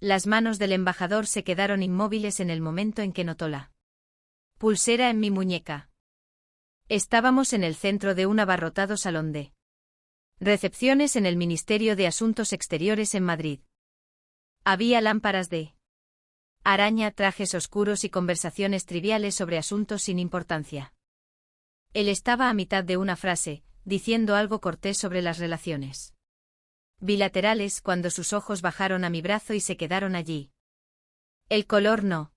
Las manos del embajador se quedaron inmóviles en el momento en que notó la pulsera en mi muñeca. Estábamos en el centro de un abarrotado salón de recepciones en el Ministerio de Asuntos Exteriores en Madrid. Había lámparas de araña, trajes oscuros y conversaciones triviales sobre asuntos sin importancia. Él estaba a mitad de una frase, diciendo algo cortés sobre las relaciones bilaterales cuando sus ojos bajaron a mi brazo y se quedaron allí. El color no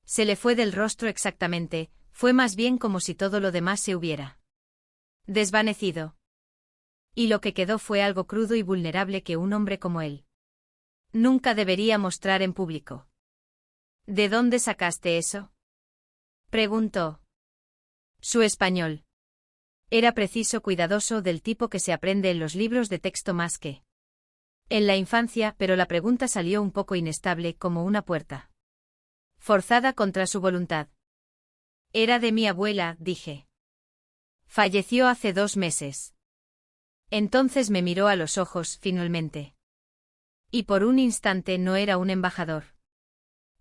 se le fue del rostro exactamente, fue más bien como si todo lo demás se hubiera desvanecido. Y lo que quedó fue algo crudo y vulnerable que un hombre como él nunca debería mostrar en público. ¿De dónde sacaste eso?, preguntó. Su español era preciso, cuidadoso, del tipo que se aprende en los libros de texto más que en la infancia, pero la pregunta salió un poco inestable, como una puerta forzada contra su voluntad. Era de mi abuela, dije. Falleció hace 2 meses. Entonces me miró a los ojos, finalmente. Y por un instante no era un embajador.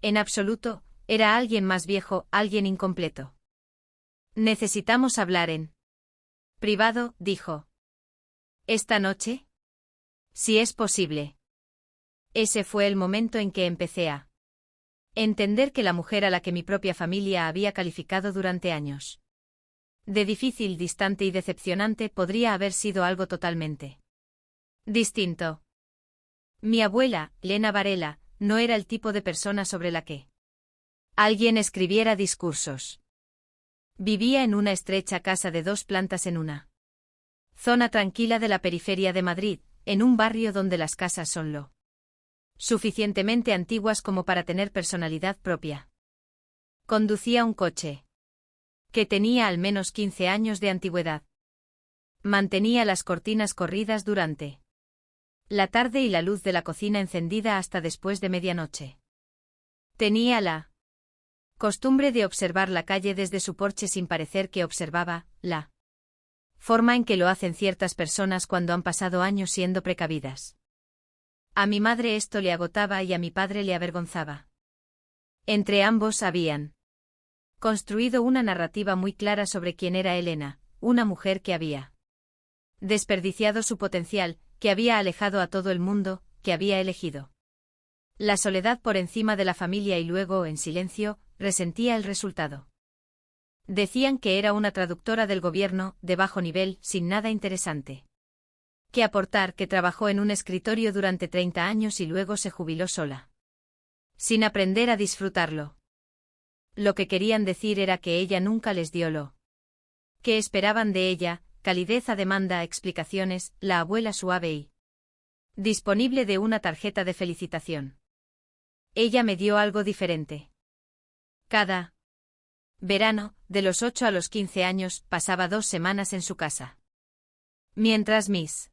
En absoluto, era alguien más viejo, alguien incompleto. Necesitamos hablar en privado, dijo. ¿Esta noche? Si es posible. Ese fue el momento en que empecé a entender que la mujer a la que mi propia familia había calificado durante años de difícil, distante y decepcionante podría haber sido algo totalmente distinto. Mi abuela, Lena Varela, no era el tipo de persona sobre la que alguien escribiera discursos. Vivía en una estrecha casa de 2 plantas en una zona tranquila de la periferia de Madrid, en un barrio donde las casas son lo suficientemente antiguas como para tener personalidad propia. Conducía un coche que tenía al menos 15 años de antigüedad. Mantenía las cortinas corridas durante la tarde y la luz de la cocina encendida hasta después de medianoche. Tenía la costumbre de observar la calle desde su porche sin parecer que observaba la forma en que lo hacen ciertas personas cuando han pasado años siendo precavidas. A mi madre esto le agotaba y a mi padre le avergonzaba. Entre ambos habían construido una narrativa muy clara sobre quién era Elena, una mujer que había desperdiciado su potencial, que había alejado a todo el mundo, que había elegido la soledad por encima de la familia y luego, en silencio, resentía el resultado. Decían que era una traductora del gobierno, de bajo nivel, sin nada interesante que aportar, que trabajó en un escritorio durante 30 años y luego se jubiló sola, sin aprender a disfrutarlo. Lo que querían decir era que ella nunca les dio lo que esperaban de ella, calidez a demanda, explicaciones, la abuela suave y disponible de una tarjeta de felicitación. Ella me dio algo diferente. Cada verano, de los 8 a los 15 años, pasaba 2 semanas en su casa. Mientras mis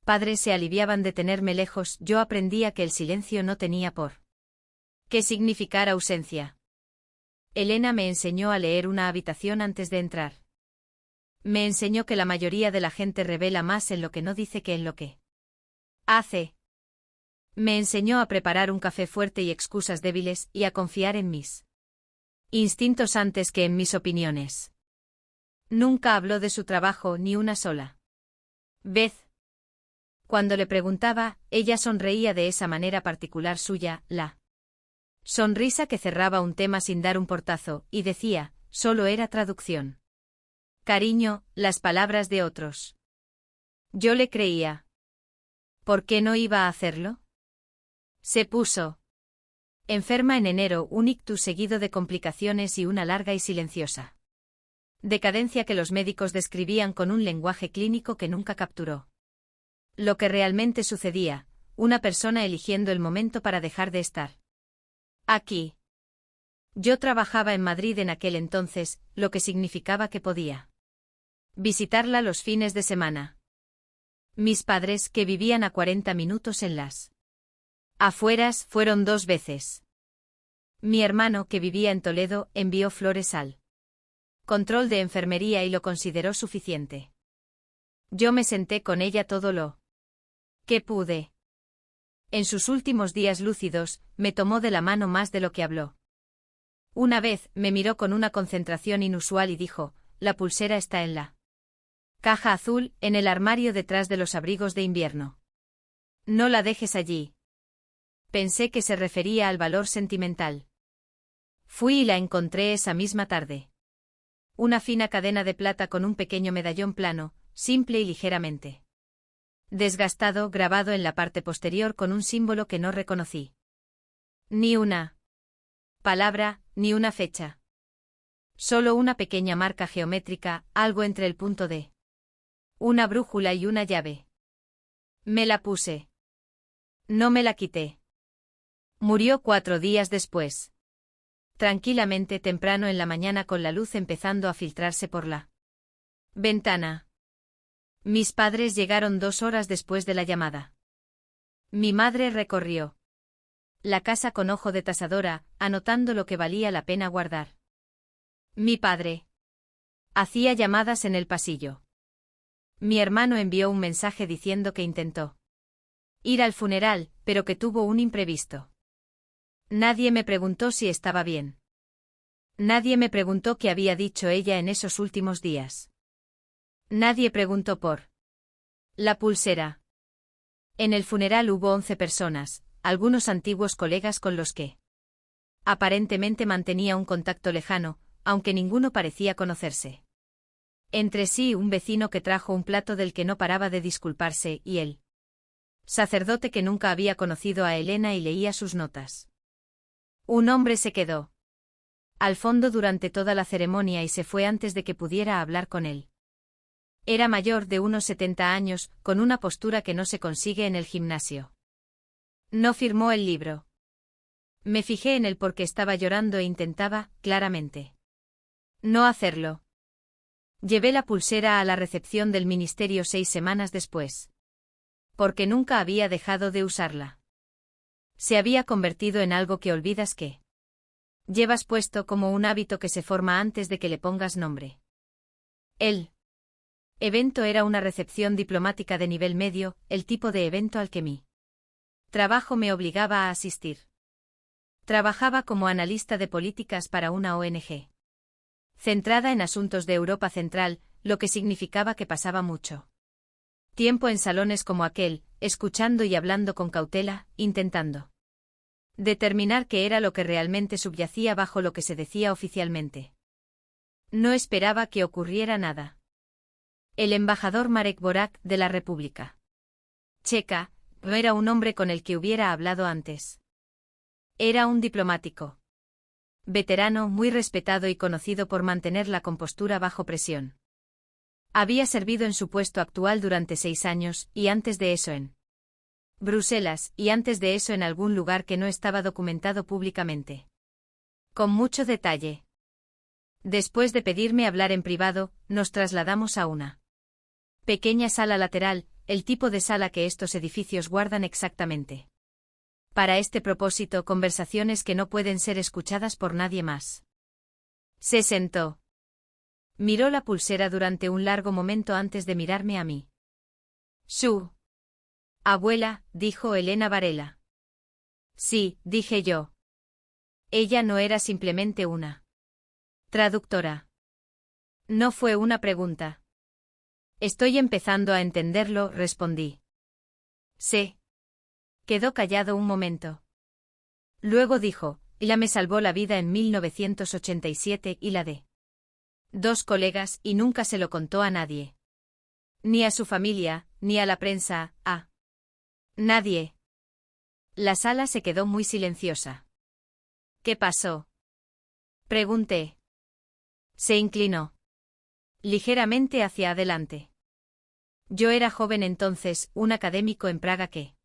padres se aliviaban de tenerme lejos, yo aprendía que el silencio no tenía por qué significar ausencia. Elena me enseñó a leer una habitación antes de entrar. Me enseñó que la mayoría de la gente revela más en lo que no dice que en lo que hace. Me enseñó a preparar un café fuerte y excusas débiles, y a confiar en mis instintos antes que en mis opiniones. Nunca habló de su trabajo ni una sola vez. Cuando le preguntaba, ella sonreía de esa manera particular suya, la sonrisa que cerraba un tema sin dar un portazo, y decía, solo era traducción. Cariño, las palabras de otros. Yo le creía. ¿Por qué no iba a hacerlo? Se puso enferma en enero, un ictus seguido de complicaciones y una larga y silenciosa decadencia que los médicos describían con un lenguaje clínico que nunca capturó lo que realmente sucedía, una persona eligiendo el momento para dejar de estar aquí. Yo trabajaba en Madrid en aquel entonces, lo que significaba que podía visitarla los fines de semana. Mis padres, que vivían a 40 minutos en las afueras, fueron 2 veces. Mi hermano, que vivía en Toledo, envió flores al control de enfermería y lo consideró suficiente. Yo me senté con ella todo lo que pude. En sus últimos días lúcidos, me tomó de la mano más de lo que habló. Una vez, me miró con una concentración inusual y dijo, la pulsera está en la caja azul, en el armario detrás de los abrigos de invierno. No la dejes allí. Pensé que se refería al valor sentimental. Fui y la encontré esa misma tarde. Una fina cadena de plata con un pequeño medallón plano, simple y ligeramente desgastado, grabado en la parte posterior con un símbolo que no reconocí. Ni una palabra, ni una fecha. Solo una pequeña marca geométrica, algo entre el punto de una brújula y una llave. Me la puse. No me la quité. Murió 4 días después. Tranquilamente temprano en la mañana con la luz empezando a filtrarse por la ventana. Mis padres llegaron 2 horas después de la llamada. Mi madre recorrió la casa con ojo de tasadora, anotando lo que valía la pena guardar. Mi padre hacía llamadas en el pasillo. Mi hermano envió un mensaje diciendo que intentó ir al funeral, pero que tuvo un imprevisto. Nadie me preguntó si estaba bien. Nadie me preguntó qué había dicho ella en esos últimos días. Nadie preguntó por la pulsera. En el funeral hubo 11 personas, algunos antiguos colegas con los que aparentemente mantenía un contacto lejano, aunque ninguno parecía conocerse entre sí. Un vecino que trajo un plato del que no paraba de disculparse, y el sacerdote que nunca había conocido a Elena y leía sus notas. Un hombre se quedó al fondo durante toda la ceremonia y se fue antes de que pudiera hablar con él. Era mayor de unos 70 años, con una postura que no se consigue en el gimnasio. No firmó el libro. Me fijé en él porque estaba llorando e intentaba, claramente, no hacerlo. Llevé la pulsera a la recepción del ministerio 6 semanas después. Porque nunca había dejado de usarla. Se había convertido en algo que olvidas que llevas puesto, como un hábito que se forma antes de que le pongas nombre. El evento era una recepción diplomática de nivel medio, el tipo de evento al que mi trabajo me obligaba a asistir. Trabajaba como analista de políticas para una ONG centrada en asuntos de Europa Central, lo que significaba que pasaba mucho tiempo en salones como aquel, escuchando y hablando con cautela, intentando determinar qué era lo que realmente subyacía bajo lo que se decía oficialmente. No esperaba que ocurriera nada. El embajador Marek Borak, de la República Checa, no era un hombre con el que hubiera hablado antes. Era un diplomático veterano, muy respetado y conocido por mantener la compostura bajo presión. Había servido en su puesto actual durante 6 años, y antes de eso en Bruselas, y antes de eso en algún lugar que no estaba documentado públicamente. Con mucho detalle. Después de pedirme hablar en privado, nos trasladamos a una pequeña sala lateral, el tipo de sala que estos edificios guardan exactamente. Para este propósito, conversaciones que no pueden ser escuchadas por nadie más. Se sentó. Miró la pulsera durante un largo momento antes de mirarme a mí. Su abuela, dijo Elena Varela. Sí, dije yo. Ella no era simplemente una traductora. No fue una pregunta. Estoy empezando a entenderlo, respondí. Se quedó callado un momento. Luego dijo, ella me salvó la vida en 1987 y la de 2 colegas, y nunca se lo contó a nadie. Ni a su familia, ni a la prensa, a nadie. La sala se quedó muy silenciosa. ¿Qué pasó? Pregunté. Se inclinó ligeramente hacia adelante. Yo era joven entonces, un académico en Praga que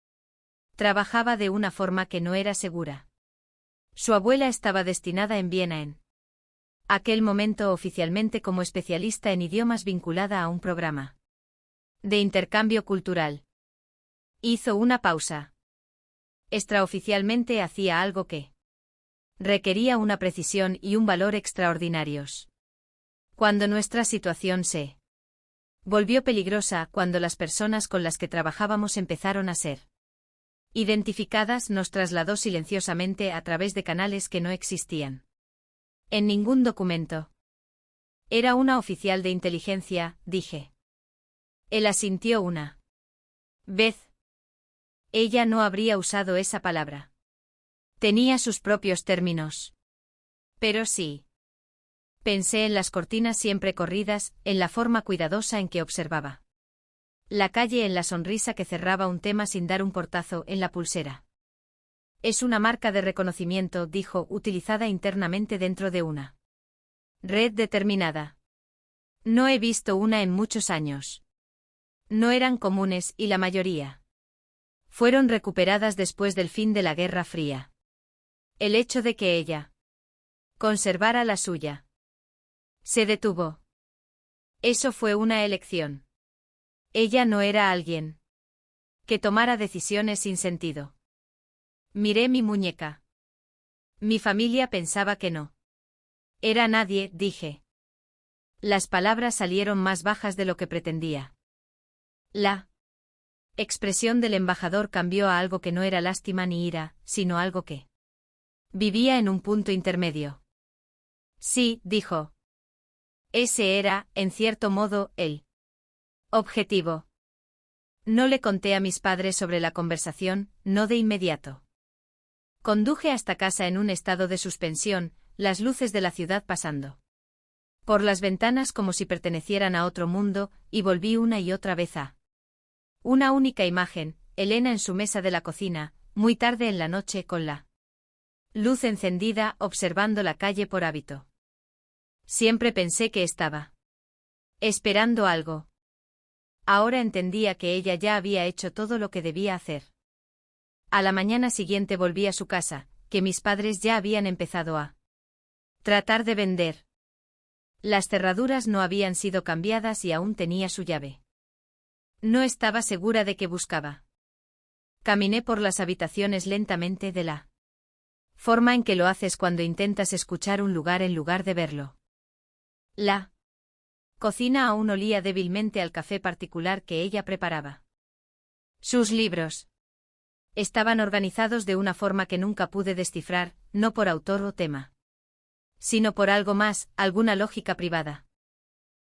trabajaba de una forma que no era segura. Su abuela estaba destinada en Viena en aquel momento oficialmente como especialista en idiomas vinculada a un programa de intercambio cultural. Hizo una pausa. Extraoficialmente hacía algo que requería una precisión y un valor extraordinarios. Cuando nuestra situación se volvió peligrosa, cuando las personas con las que trabajábamos empezaron a ser Identificadas, nos trasladó silenciosamente a través de canales que no existían. En ningún documento. Era una oficial de inteligencia, dije. Él asintió una vez. Ella no habría usado esa palabra. Tenía sus propios términos. Pero sí. Pensé en las cortinas siempre corridas, en la forma cuidadosa en que observaba la calle, en la sonrisa que cerraba un tema sin dar un portazo, en la pulsera. Es una marca de reconocimiento, dijo, utilizada internamente dentro de una red determinada. No he visto una en muchos años. No eran comunes y la mayoría fueron recuperadas después del fin de la Guerra Fría. El hecho de que ella conservara la suya se detuvo. Eso fue una elección. Ella no era alguien que tomara decisiones sin sentido. Miré mi muñeca. Mi familia pensaba que no era nadie, dije. Las palabras salieron más bajas de lo que pretendía. La expresión del embajador cambió a algo que no era lástima ni ira, sino algo que vivía en un punto intermedio. Sí, dijo. Ese era, en cierto modo, el objetivo. No le conté a mis padres sobre la conversación, no de inmediato. Conduje hasta casa en un estado de suspensión, las luces de la ciudad pasando por las ventanas como si pertenecieran a otro mundo, y volví una y otra vez a una única imagen, Elena en su mesa de la cocina, muy tarde en la noche con la luz encendida, observando la calle por hábito. Siempre pensé que estaba esperando algo. Ahora entendía que ella ya había hecho todo lo que debía hacer. A la mañana siguiente volví a su casa, que mis padres ya habían empezado a tratar de vender. Las cerraduras no habían sido cambiadas y aún tenía su llave. No estaba segura de qué buscaba. Caminé por las habitaciones lentamente, de la forma en que lo haces cuando intentas escuchar un lugar en lugar de verlo. La cocina aún olía débilmente al café particular que ella preparaba. Sus libros estaban organizados de una forma que nunca pude descifrar, no por autor o tema, sino por algo más, alguna lógica privada.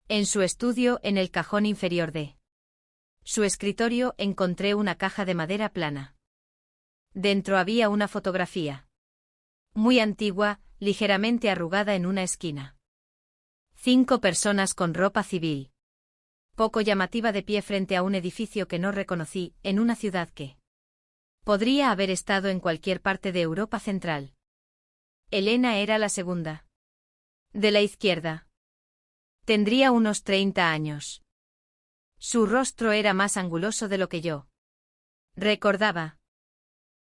En su estudio, en el cajón inferior de su escritorio, encontré una caja de madera plana. Dentro había una fotografía muy antigua, ligeramente arrugada en una esquina. 5 personas con ropa civil, poco llamativa, de pie frente a un edificio que no reconocí, en una ciudad que podría haber estado en cualquier parte de Europa Central. Elena era la segunda. De la izquierda. Tendría unos 30 años. Su rostro era más anguloso de lo que yo recordaba.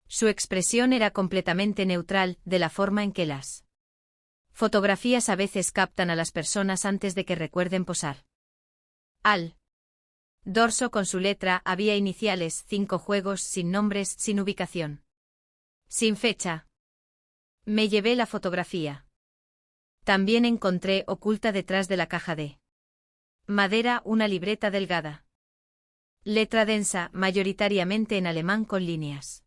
Su expresión era completamente neutral, de la forma en que las fotografías a veces captan a las personas antes de que recuerden posar. Al dorso, con su letra, había iniciales, 5 juegos, sin nombres, sin ubicación, sin fecha. Me llevé la fotografía. También encontré, oculta detrás de la caja de madera, una libreta delgada. Letra densa, mayoritariamente en alemán, con líneas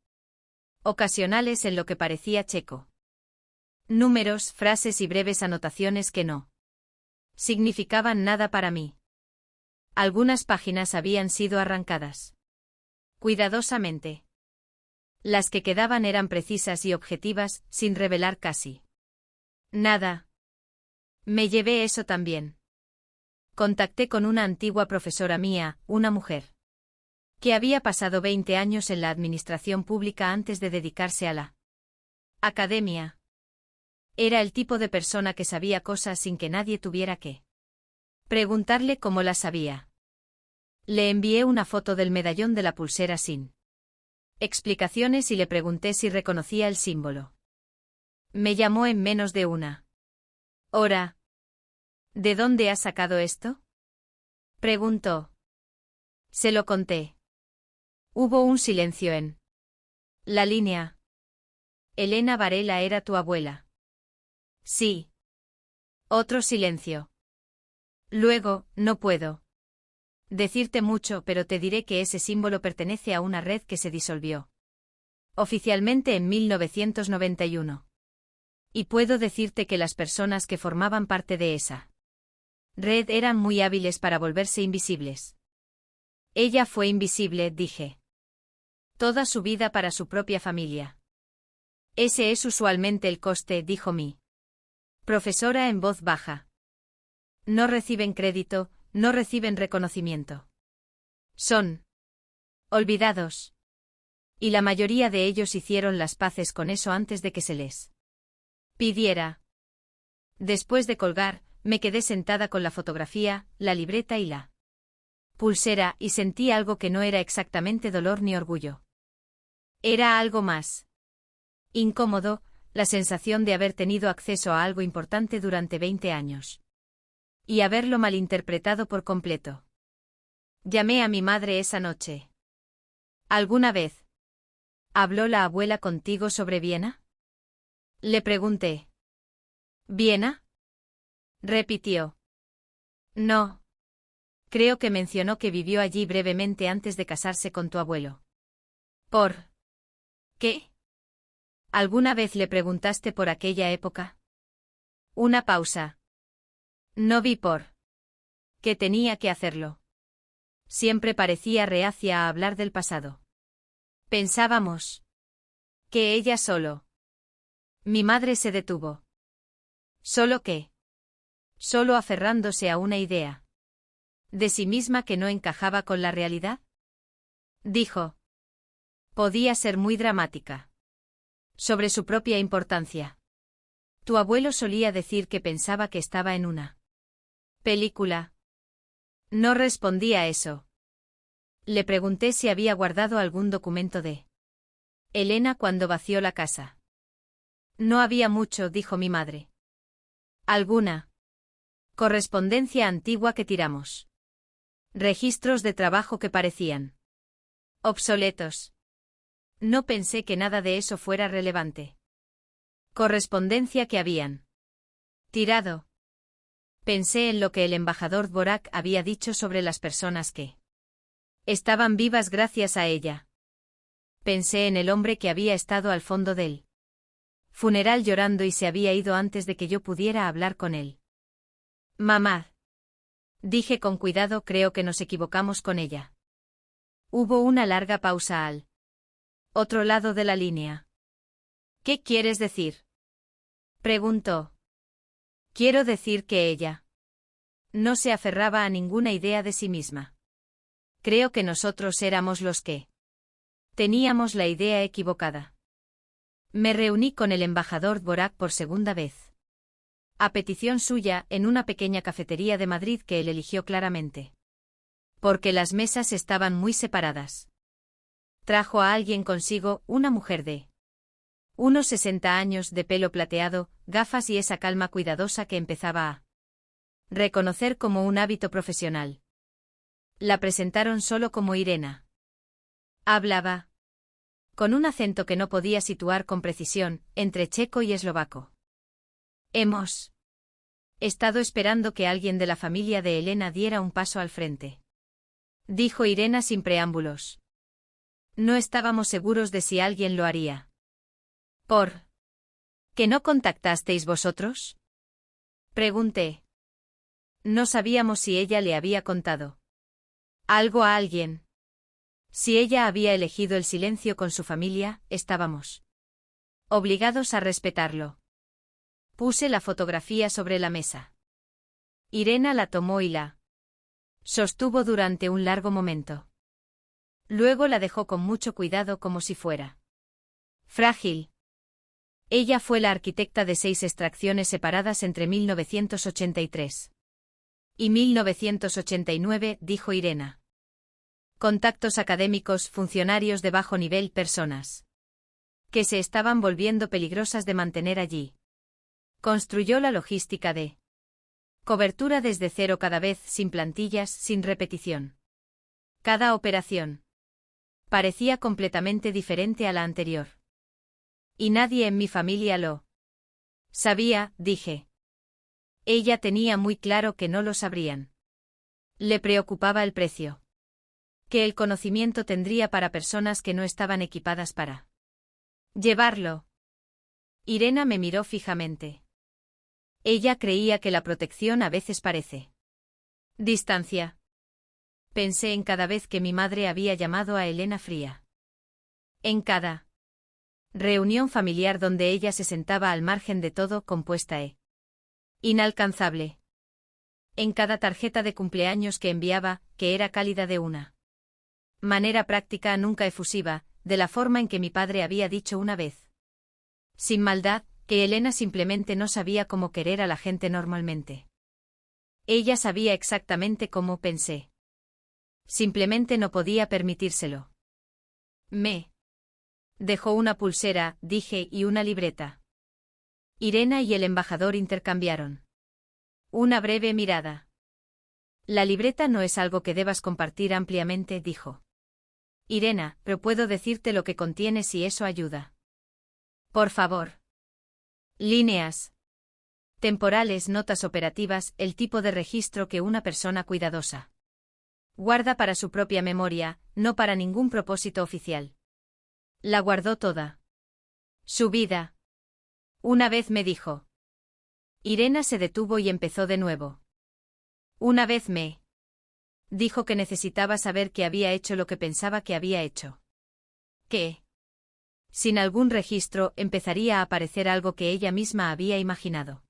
ocasionales en lo que parecía checo. Números, frases y breves anotaciones que no significaban nada para mí. Algunas páginas habían sido arrancadas cuidadosamente. Las que quedaban eran precisas y objetivas, sin revelar casi nada. Me llevé eso también. Contacté con una antigua profesora mía, una mujer que había pasado 20 años en la administración pública antes de dedicarse a la academia. Era el tipo de persona que sabía cosas sin que nadie tuviera que preguntarle cómo las sabía. Le envié una foto del medallón de la pulsera sin explicaciones y le pregunté si reconocía el símbolo. Me llamó en menos de una hora. ¿De dónde has sacado esto?, preguntó. Se lo conté. Hubo un silencio en la línea. Elena Varela era tu abuela. Sí. Otro silencio. Luego, no puedo decirte mucho, pero te diré que ese símbolo pertenece a una red que se disolvió Oficialmente en 1991. Y puedo decirte que las personas que formaban parte de esa red eran muy hábiles para volverse invisibles. Ella fue invisible, dije. Toda su vida para su propia familia. Ese es usualmente el coste, dijo mi profesora en voz baja. No reciben crédito, no reciben reconocimiento. Son olvidados. Y la mayoría de ellos hicieron las paces con eso antes de que se les pidiera. Después de colgar, me quedé sentada con la fotografía, la libreta y la pulsera y sentí algo que no era exactamente dolor ni orgullo. Era algo más incómodo, la sensación de haber tenido acceso a algo importante durante 20 años. Y haberlo malinterpretado por completo. Llamé a mi madre esa noche. ¿Alguna vez habló la abuela contigo sobre Viena? Le pregunté. ¿Viena? Repitió. No. Creo que mencionó que vivió allí brevemente antes de casarse con tu abuelo. ¿Por qué? ¿Alguna vez le preguntaste por aquella época? Una pausa. No vi por qué tenía que hacerlo. Siempre parecía reacia a hablar del pasado. Pensábamos que ella solo. Mi madre se detuvo. ¿Solo qué? Solo aferrándose a una idea de sí misma que no encajaba con la realidad. Dijo. Podía ser muy dramática. Sobre su propia importancia. Tu abuelo solía decir que pensaba que estaba en una película. No respondí a eso. Le pregunté si había guardado algún documento de Elena cuando vació la casa. No había mucho, dijo mi madre. ¿Alguna correspondencia antigua que tiramos? Registros de trabajo que parecían obsoletos. No pensé que nada de eso fuera relevante. Correspondencia que habían tirado. Pensé en lo que el embajador Dvorak había dicho sobre las personas que estaban vivas gracias a ella. Pensé en el hombre que había estado al fondo del funeral llorando y se había ido antes de que yo pudiera hablar con él. Mamá. Dije con cuidado, creo que nos equivocamos con ella. Hubo una larga pausa al otro lado de la línea. ¿Qué quieres decir? Preguntó. Quiero decir que ella no se aferraba a ninguna idea de sí misma. Creo que nosotros éramos los que teníamos la idea equivocada. Me reuní con el embajador Dvorak por segunda vez. A petición suya, en una pequeña cafetería de Madrid que él eligió claramente. Porque las mesas estaban muy separadas. Trajo a alguien consigo, una mujer de unos 60 años, de pelo plateado, gafas y esa calma cuidadosa que empezaba a reconocer como un hábito profesional. La presentaron solo como Irena. Hablaba con un acento que no podía situar con precisión, entre checo y eslovaco. Hemos estado esperando que alguien de la familia de Elena diera un paso al frente. Dijo Irena sin preámbulos. No estábamos seguros de si alguien lo haría. ¿Por qué no contactasteis vosotros? Pregunté. No sabíamos si ella le había contado algo a alguien. Si ella había elegido el silencio con su familia, estábamos obligados a respetarlo. Puse la fotografía sobre la mesa. Irena la tomó y la sostuvo durante un largo momento. Luego la dejó con mucho cuidado como si fuera frágil. Ella fue la arquitecta de 6 extracciones separadas entre 1983 y 1989, dijo Irena. Contactos académicos, funcionarios de bajo nivel, personas que se estaban volviendo peligrosas de mantener allí. Construyó la logística de cobertura desde cero, cada vez sin plantillas, sin repetición. Cada operación parecía completamente diferente a la anterior. Y nadie en mi familia lo sabía, dije. Ella tenía muy claro que no lo sabrían. Le preocupaba el precio que el conocimiento tendría para personas que no estaban equipadas para Llevarlo. Irena me miró fijamente. Ella creía que la protección a veces parece distancia. Pensé en cada vez que mi madre había llamado a Elena fría. En cada reunión familiar donde ella se sentaba al margen de todo, compuesta e inalcanzable. En cada tarjeta de cumpleaños que enviaba, que era cálida de una manera práctica, nunca efusiva, de la forma en que mi padre había dicho una vez. Sin maldad, que Elena simplemente no sabía cómo querer a la gente normalmente. Ella sabía exactamente cómo, pensé. Simplemente no podía permitírselo. Me dejó una pulsera, dije, y una libreta. Irena y el embajador intercambiaron una breve mirada. La libreta no es algo que debas compartir ampliamente, dijo Irena, pero puedo decirte lo que contiene si eso ayuda. Por favor. Líneas temporales, notas operativas, el tipo de registro que una persona cuidadosa guarda para su propia memoria, no para ningún propósito oficial. La guardó toda su vida. Una vez me dijo. Irena se detuvo y empezó de nuevo. Una vez me dijo que necesitaba saber que había hecho lo que pensaba que había hecho. Que, sin algún registro, empezaría a aparecer algo que ella misma había imaginado.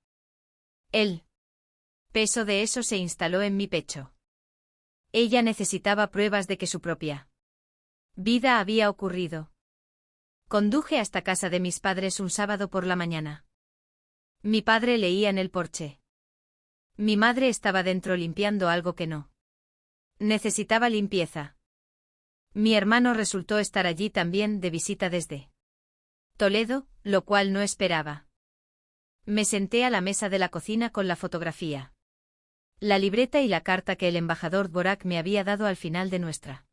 El peso de eso se instaló en mi pecho. Ella necesitaba pruebas de que su propia vida había ocurrido. Conduje hasta casa de mis padres un sábado por la mañana. Mi padre leía en el porche. Mi madre estaba dentro limpiando algo que no necesitaba limpieza. Mi hermano resultó estar allí también de visita desde Toledo, lo cual no esperaba. Me senté a la mesa de la cocina con la fotografía, la libreta y la carta que el embajador Dvorak me había dado al final de nuestra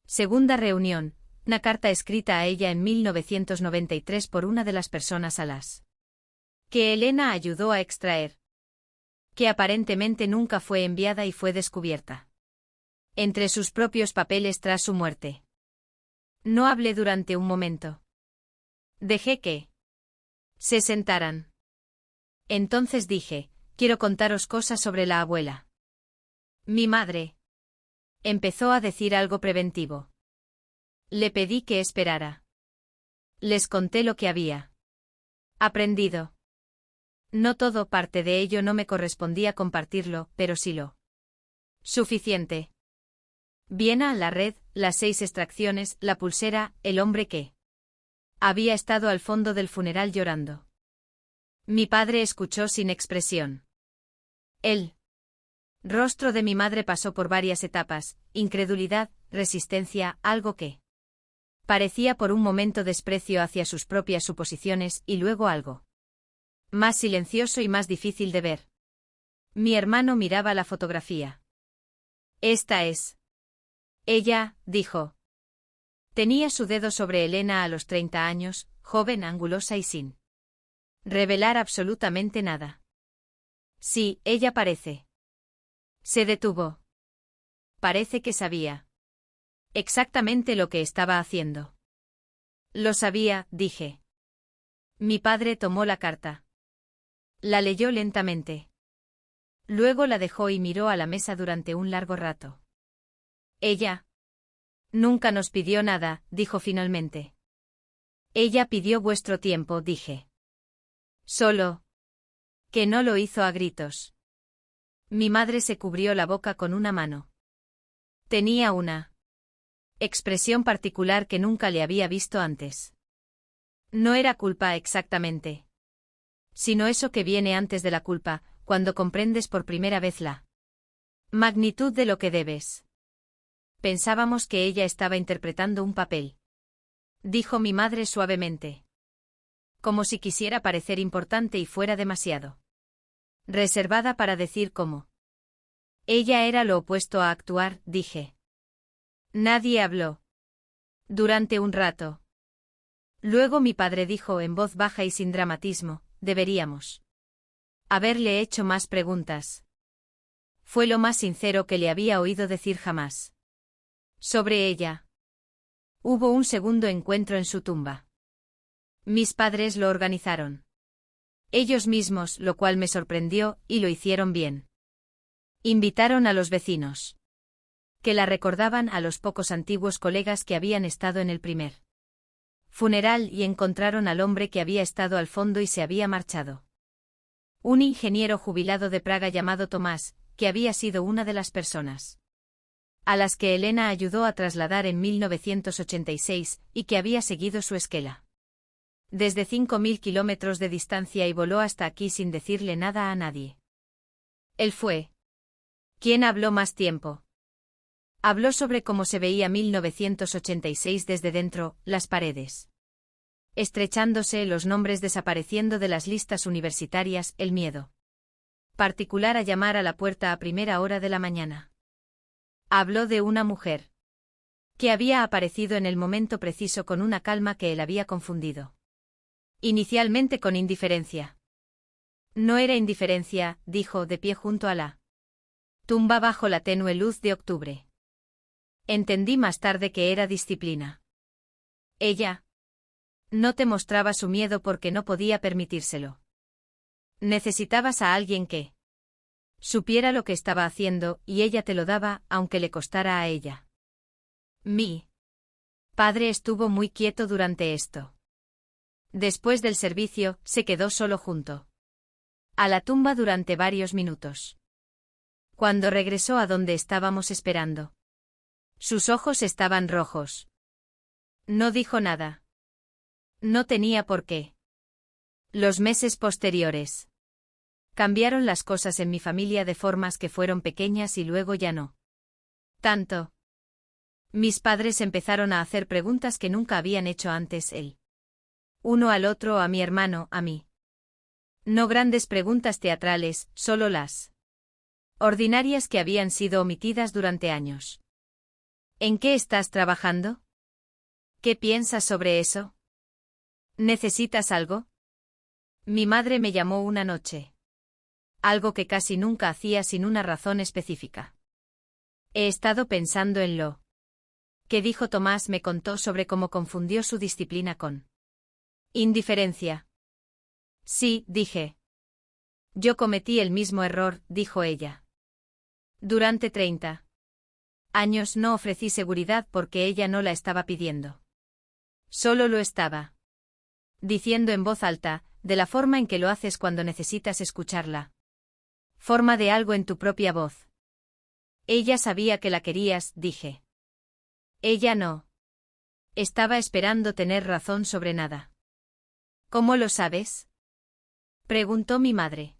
segunda reunión, una carta escrita a ella en 1993 por una de las personas a las que Elena ayudó a extraer, que aparentemente nunca fue enviada y fue descubierta entre sus propios papeles tras su muerte. No hablé durante un momento. Dejé que se sentaran. Entonces dije, quiero contaros cosas sobre la abuela. Mi madre empezó a decir algo preventivo. Le pedí que esperara. Les conté lo que había aprendido. No todo, parte de ello no me correspondía compartirlo, pero sí lo suficiente. Viena, la red, las 6 extracciones, la pulsera, el hombre que había estado al fondo del funeral llorando. Mi padre escuchó sin expresión. El rostro de mi madre pasó por varias etapas, incredulidad, resistencia, algo que parecía por un momento desprecio hacia sus propias suposiciones y luego algo más silencioso y más difícil de ver. Mi hermano miraba la fotografía. Esta es ella, dijo. Tenía su dedo sobre Elena a los 30 años, joven, angulosa y sin revelar absolutamente nada. Sí, ella parece. Se detuvo. Parece que sabía exactamente lo que estaba haciendo. Lo sabía, dije. Mi padre tomó la carta. La leyó lentamente. Luego la dejó y miró a la mesa durante un largo rato. Ella nunca nos pidió nada, dijo finalmente. Ella pidió vuestro tiempo, dije. Solo que no lo hizo a gritos. Mi madre se cubrió la boca con una mano. Tenía una expresión particular que nunca le había visto antes. No era culpa exactamente, sino eso que viene antes de la culpa, cuando comprendes por primera vez la magnitud de lo que debes. Pensábamos que ella estaba interpretando un papel, dijo mi madre suavemente. Como si quisiera parecer importante y fuera demasiado reservada para decir cómo. Ella era lo opuesto a actuar, dije. Nadie habló durante un rato. Luego mi padre dijo en voz baja y sin dramatismo, deberíamos haberle hecho más preguntas. Fue lo más sincero que le había oído decir jamás. Sobre ella. Hubo un segundo encuentro en su tumba. Mis padres lo organizaron. Ellos mismos, lo cual me sorprendió, y lo hicieron bien. Invitaron a los vecinos, que la recordaban a los pocos antiguos colegas que habían estado en el primer funeral y encontraron al hombre que había estado al fondo y se había marchado. Un ingeniero jubilado de Praga llamado Tomás, que había sido una de las personas a las que Elena ayudó a trasladar en 1986 y que había seguido su esquela desde 5.000 kilómetros de distancia y voló hasta aquí sin decirle nada a nadie. Él fue quien habló más tiempo. Habló sobre cómo se veía 1986 desde dentro, las paredes estrechándose, los nombres desapareciendo de las listas universitarias, el miedo particular a llamar a la puerta a primera hora de la mañana. Habló de una mujer que había aparecido en el momento preciso con una calma que él había confundido inicialmente con indiferencia. No era indiferencia, dijo, de pie junto a la tumba bajo la tenue luz de octubre. Entendí más tarde que era disciplina. Ella no te mostraba su miedo porque no podía permitírselo. Necesitabas a alguien que supiera lo que estaba haciendo, y ella te lo daba, aunque le costara a ella. Mi padre estuvo muy quieto durante esto. Después del servicio, se quedó solo junto a la tumba durante varios minutos. Cuando regresó a donde estábamos esperando, sus ojos estaban rojos. No dijo nada. No tenía por qué. Los meses posteriores cambiaron las cosas en mi familia de formas que fueron pequeñas y luego ya no tanto. Mis padres empezaron a hacer preguntas que nunca habían hecho antes él. Uno al otro, a mi hermano, a mí. No grandes preguntas teatrales, solo las ordinarias que habían sido omitidas durante años. ¿En qué estás trabajando? ¿Qué piensas sobre eso? ¿Necesitas algo? Mi madre me llamó una noche. Algo que casi nunca hacía sin una razón específica. He estado pensando en lo que dijo Tomás. Me contó sobre cómo confundió su disciplina con indiferencia. Sí, dije. Yo cometí el mismo error, dijo ella. Durante 30 años no ofrecí seguridad porque ella no la estaba pidiendo. Solo lo estaba diciendo en voz alta, de la forma en que lo haces cuando necesitas escucharla. Forma de algo en tu propia voz. Ella sabía que la querías, dije. Ella no. Estaba esperando tener razón sobre nada. ¿Cómo lo sabes? Preguntó mi madre.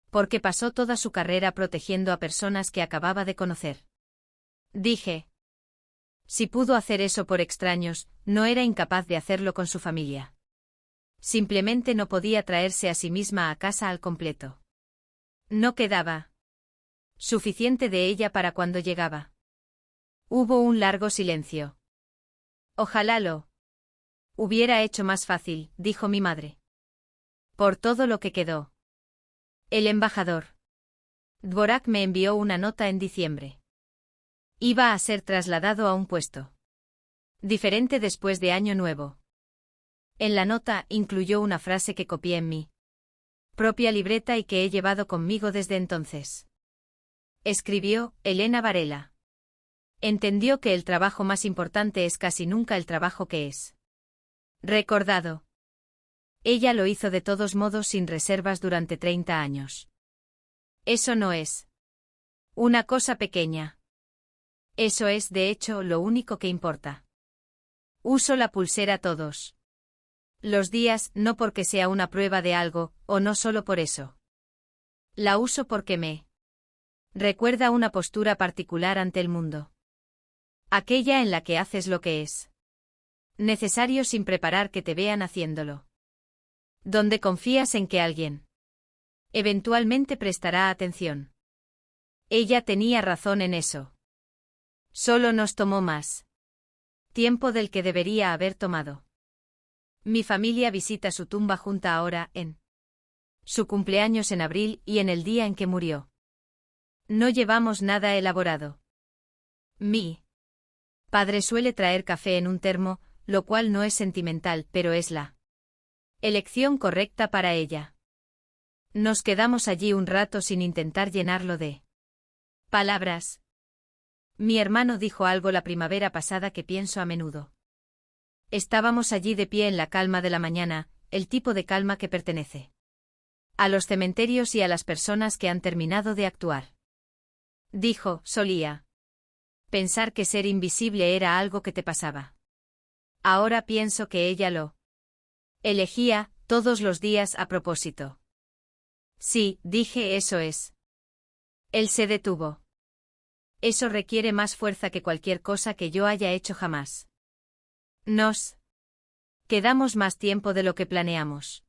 Porque pasó toda su carrera protegiendo a personas que acababa de conocer. Dije. Si pudo hacer eso por extraños, no era incapaz de hacerlo con su familia. Simplemente no podía traerse a sí misma a casa al completo. No quedaba suficiente de ella para cuando llegaba. Hubo un largo silencio. Ojalá lo hubiera hecho más fácil, dijo mi madre. Por todo lo que quedó. El embajador Dvorak me envió una nota en diciembre. Iba a ser trasladado a un puesto diferente después de Año Nuevo. En la nota incluyó una frase que copié en mi propia libreta y que he llevado conmigo desde entonces. Escribió, Elena Varela. Entendió que el trabajo más importante es casi nunca el trabajo que es recordado. Ella lo hizo de todos modos sin reservas durante 30 años. Eso no es una cosa pequeña. Eso es, de hecho, lo único que importa. Uso la pulsera todos los días, no porque sea una prueba de algo, o no solo por eso. La uso porque me recuerda una postura particular ante el mundo. Aquella en la que haces lo que es necesario sin preparar que te vean haciéndolo. Donde confías en que alguien eventualmente prestará atención. Ella tenía razón en eso. Solo nos tomó más tiempo del que debería haber tomado. Mi familia visita su tumba junta ahora, en su cumpleaños en abril y en el día en que murió. No llevamos nada elaborado. Mi padre suele traer café en un termo, lo cual no es sentimental, pero es la Elección correcta para ella. Nos quedamos allí un rato sin intentar llenarlo de palabras. Mi hermano dijo algo la primavera pasada que pienso a menudo. Estábamos allí de pie en la calma de la mañana, el tipo de calma que pertenece a los cementerios y a las personas que han terminado de actuar. Dijo, solía pensar que ser invisible era algo que te pasaba. Ahora pienso que ella lo elegía, todos los días a propósito. Sí, dije, eso es. Él se detuvo. Eso requiere más fuerza que cualquier cosa que yo haya hecho jamás. Nos quedamos más tiempo de lo que planeamos.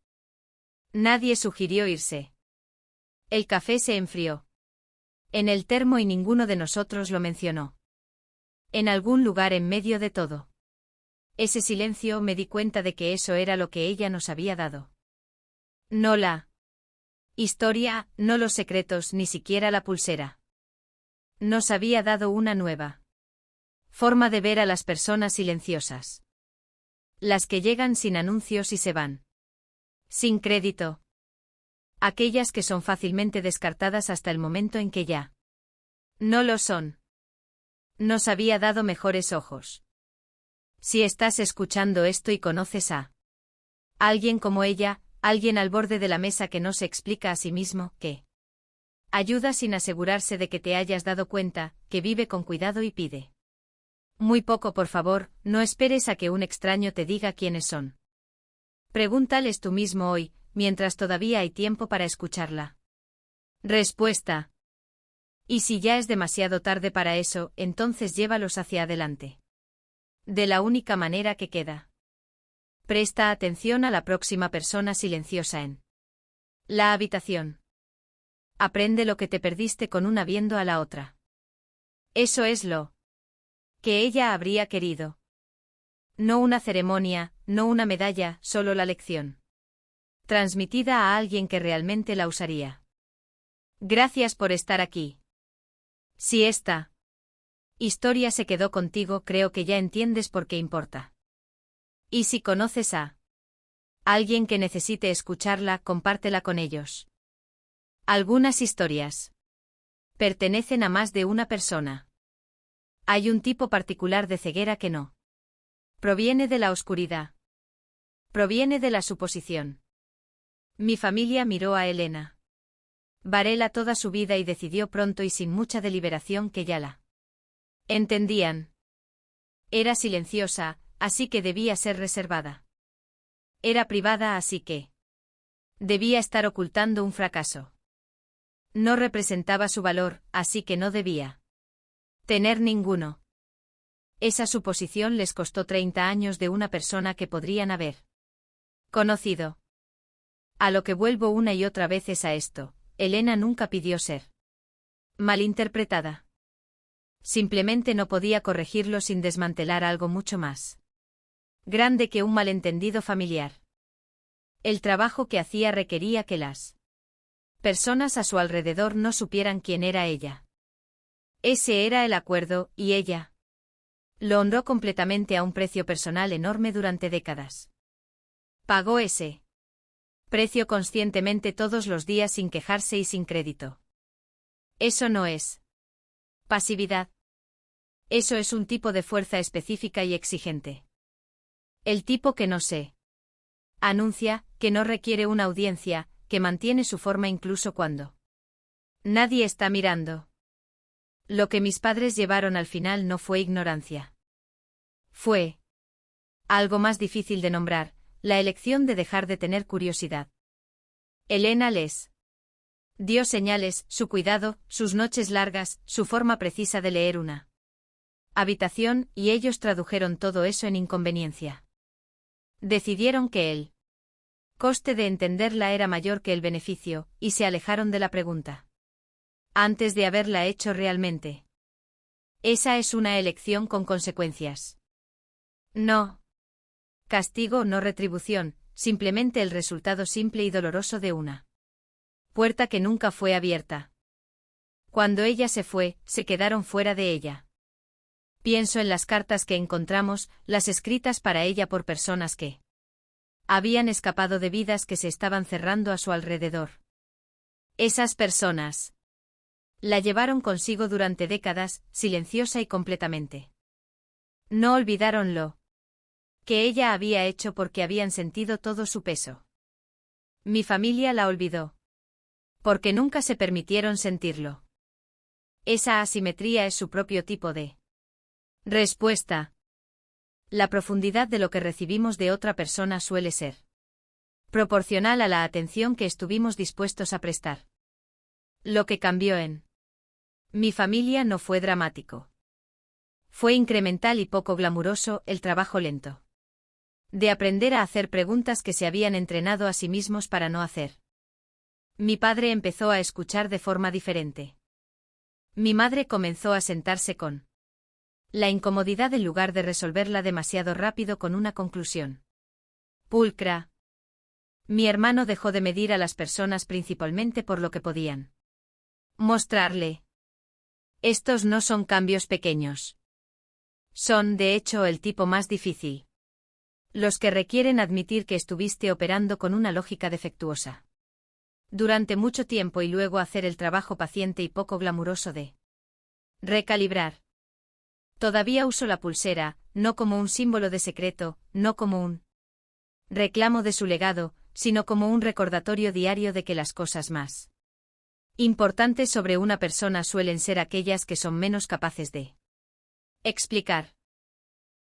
Nadie sugirió irse. El café se enfrió en el termo y ninguno de nosotros lo mencionó. En algún lugar en medio de todo ese silencio me di cuenta de que eso era lo que ella nos había dado. No la historia, no los secretos, ni siquiera la pulsera. Nos había dado una nueva forma de ver a las personas silenciosas. Las que llegan sin anuncios y se van sin crédito. Aquellas que son fácilmente descartadas hasta el momento en que ya no lo son. Nos había dado mejores ojos. Si estás escuchando esto y conoces a alguien como ella, alguien al borde de la mesa que no se explica a sí mismo, que ayuda sin asegurarse de que te hayas dado cuenta, que vive con cuidado y pide muy poco, por favor, no esperes a que un extraño te diga quiénes son. Pregúntales tú mismo hoy, mientras todavía hay tiempo para escucharla. Respuesta. Y si ya es demasiado tarde para eso, entonces llévalos hacia adelante. De la única manera que queda. Presta atención a la próxima persona silenciosa en la habitación. Aprende lo que te perdiste con una viendo a la otra. Eso es lo que ella habría querido. No una ceremonia, no una medalla, solo la lección. Transmitida a alguien que realmente la usaría. Gracias por estar aquí. Si esta historia se quedó contigo, creo que ya entiendes por qué importa. Y si conoces a alguien que necesite escucharla, compártela con ellos. Algunas historias pertenecen a más de una persona. Hay un tipo particular de ceguera que no proviene de la oscuridad. Proviene de la suposición. Mi familia miró a Elena Varela toda su vida y decidió pronto y sin mucha deliberación que ya la entendían. Era silenciosa, así que debía ser reservada. Era privada, así que debía estar ocultando un fracaso. No representaba su valor, así que no debía tener ninguno. Esa suposición les costó 30 años de una persona que podrían haber conocido. A lo que vuelvo una y otra vez es a esto: Elena nunca pidió ser malinterpretada. Simplemente no podía corregirlo sin desmantelar algo mucho más grande que un malentendido familiar. El trabajo que hacía requería que las personas a su alrededor no supieran quién era ella. Ese era el acuerdo, y ella lo honró completamente a un precio personal enorme durante décadas. Pagó ese precio conscientemente todos los días sin quejarse y sin crédito. Eso no es pasividad. Eso es un tipo de fuerza específica y exigente. El tipo que no se anuncia, que no requiere una audiencia, que mantiene su forma incluso cuando nadie está mirando. Lo que mis padres llevaron al final no fue ignorancia. Fue algo más difícil de nombrar, la elección de dejar de tener curiosidad. Elena les dio señales, su cuidado, sus noches largas, su forma precisa de leer una habitación, y ellos tradujeron todo eso en inconveniencia. Decidieron que el coste de entenderla era mayor que el beneficio, y se alejaron de la pregunta antes de haberla hecho realmente. Esa es una elección con consecuencias. No castigo, no retribución, simplemente el resultado simple y doloroso de una puerta que nunca fue abierta. Cuando ella se fue, se quedaron fuera de ella. Pienso en las cartas que encontramos, las escritas para ella por personas que Habían escapado de vidas que se estaban cerrando a su alrededor. Esas personas la llevaron consigo durante décadas, silenciosa y completamente. No olvidaron lo que ella había hecho porque habían sentido todo su peso. Mi familia la olvidó. Porque nunca se permitieron sentirlo. Esa asimetría es su propio tipo de respuesta. La profundidad de lo que recibimos de otra persona suele ser proporcional a la atención que estuvimos dispuestos a prestar. Lo que cambió en mi familia no fue dramático. Fue incremental y poco glamuroso el trabajo lento. De aprender a hacer preguntas que se habían entrenado a sí mismos para no hacer. Mi padre empezó a escuchar de forma diferente. Mi madre comenzó a sentarse con la incomodidad en lugar de resolverla demasiado rápido con una conclusión pulcra. Mi hermano dejó de medir a las personas principalmente por lo que podían mostrarle. Estos no son cambios pequeños. Son, de hecho, el tipo más difícil. Los que requieren admitir que estuviste operando con una lógica defectuosa durante mucho tiempo y luego hacer el trabajo paciente y poco glamuroso de recalibrar. Todavía uso la pulsera, no como un símbolo de secreto, no como un reclamo de su legado, sino como un recordatorio diario de que las cosas más importantes sobre una persona suelen ser aquellas que son menos capaces de explicar.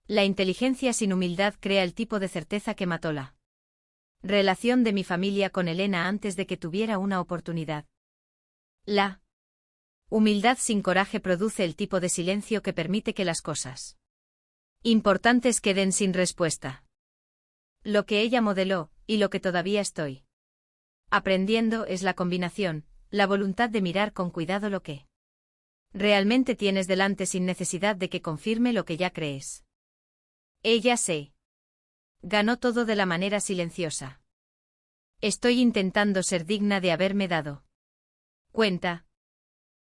La inteligencia sin humildad crea el tipo de certeza que mató la relación de mi familia con Elena antes de que tuviera una oportunidad. La humildad sin coraje produce el tipo de silencio que permite que las cosas importantes queden sin respuesta. Lo que ella modeló, y lo que todavía estoy aprendiendo, es la combinación, la voluntad de mirar con cuidado lo que realmente tienes delante sin necesidad de que confirme lo que ya crees. Ella se ganó todo de la manera silenciosa. Estoy intentando ser digna de haberme dado cuenta